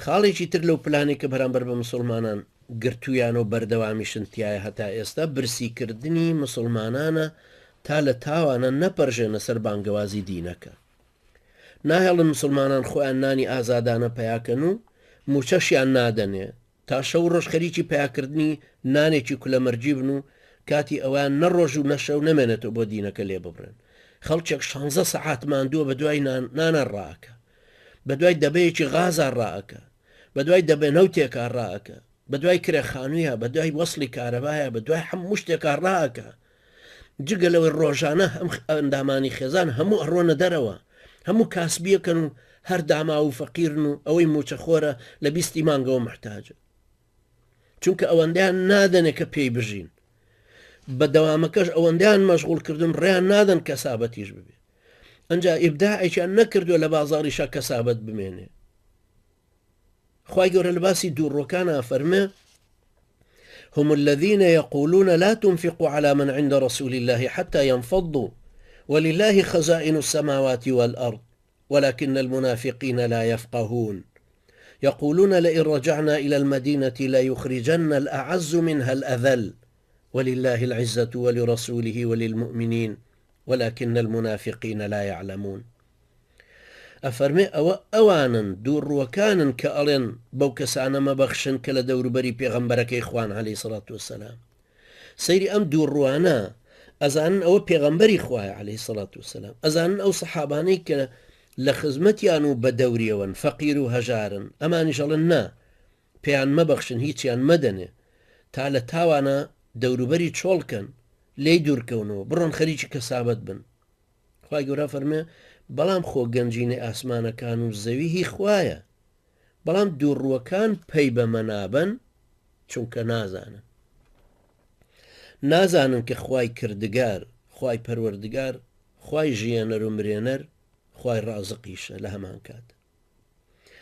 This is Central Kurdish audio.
خاڵێکی تر لەو پلانی کە بەرامبەر بە مسلمانان گرتویان و بەردەوامیشتایە هەتا ئێستا برسیکردنی مسلمانانە تا لە تاوانە نەپەرژێنە سەر بانگەوازی دینەکە. ناهێڵن مسلمانان خۆیان نانی ئازادانە پیاکەن و موچەشیان نادەنێ تا شەو ڕۆژ خەریکی پیاکردنی نانێکی کولەمەرجی بن و کاتی ئەوان نەڕۆژ و نەشەو نەمێنێتەوە بۆ دینەکە لێ ببرن. خەڵکێک 16 سەعات ماندووە بە دوای نانە ڕاکە، بە دوای دەبەیەکی غازا ڕائەکە، بە دوای دەبێ نەوتێکا ڕائەکە، بە دوای کرێخانوویە، بە دوای وەسڵی کارەبایە، بە دوای هەموو شتێکا ڕائەکە. جگە لەوەی ڕۆژانە هەم ئەندامانی خێزان هەموو ئەڕۆنە دەرەوە، هەموو کاسبیەکەن و هەر داما و فەقیرن و ئەوەی موچەخۆرە لە بیستی مانگەوە محتاجە، چونکە ئەوەندەیان نادەنێ کە پێی بژین. بەدەوامەکەش ئەوەندەیان مەشغوڵکردن ڕێیان نادەن کەسابەتیش ببێ. ئەنجا ئیبداعێکیان نەکردووە لە بازاڕیشە کەسابەت بمێنێ. خوای گەورە لە باسی دووڕۆکانە فەرمێ: هم الذين يقولون لا تنفقوا على من عند رسول الله حتى ينفضوا ولله خزائن السماوات والأرض ولكن المنافقين لا يفقهون يقولون لئن رجعنا إلى المدينة ليخرجن الأعز منها الأذل ولله العزة ولرسوله وللمؤمنين ولكن المنافقين لا يعلمون. ئەفەرمێ ئەوانن دووڕوەکانن کە ئەڵێن بەو کەسانە مەبەخشن کە لە دەوروبەری پێغەمبەرەکەی خوان عەلەیهی سەڵات وەسەلام. سەیری ئەم دووڕوانە ئەزانن ئەوە پێغەمبەری خوایە عەلەیهی سەڵات وەسەلام، ئەزانن ئەو سەحابانەی کە لە خزمەتیان و بە دەوریەوەن فەقیر و هەژارن، ئەمانیش ئەڵێن نا پێیان مەبەخشن، هیچیان مەدەنێ تا لە تاوانە دەوروبەری چۆڵکەن لێی دوورکەونەوە بڕۆن خەریکی کەسابەت بن. خوای گەورە فەرمێ بەڵام خۆ گەنجینەی ئاسمانەکان و زەوی هی خوایە، بەڵام دووڕوەکان پەی بەمە نابن چونکە نازانن کە خوای کردگار، خوای پەروەردگار، خوای ژیانەر و مرێنەر، خوای ڕازقیشە لە هەمان کات.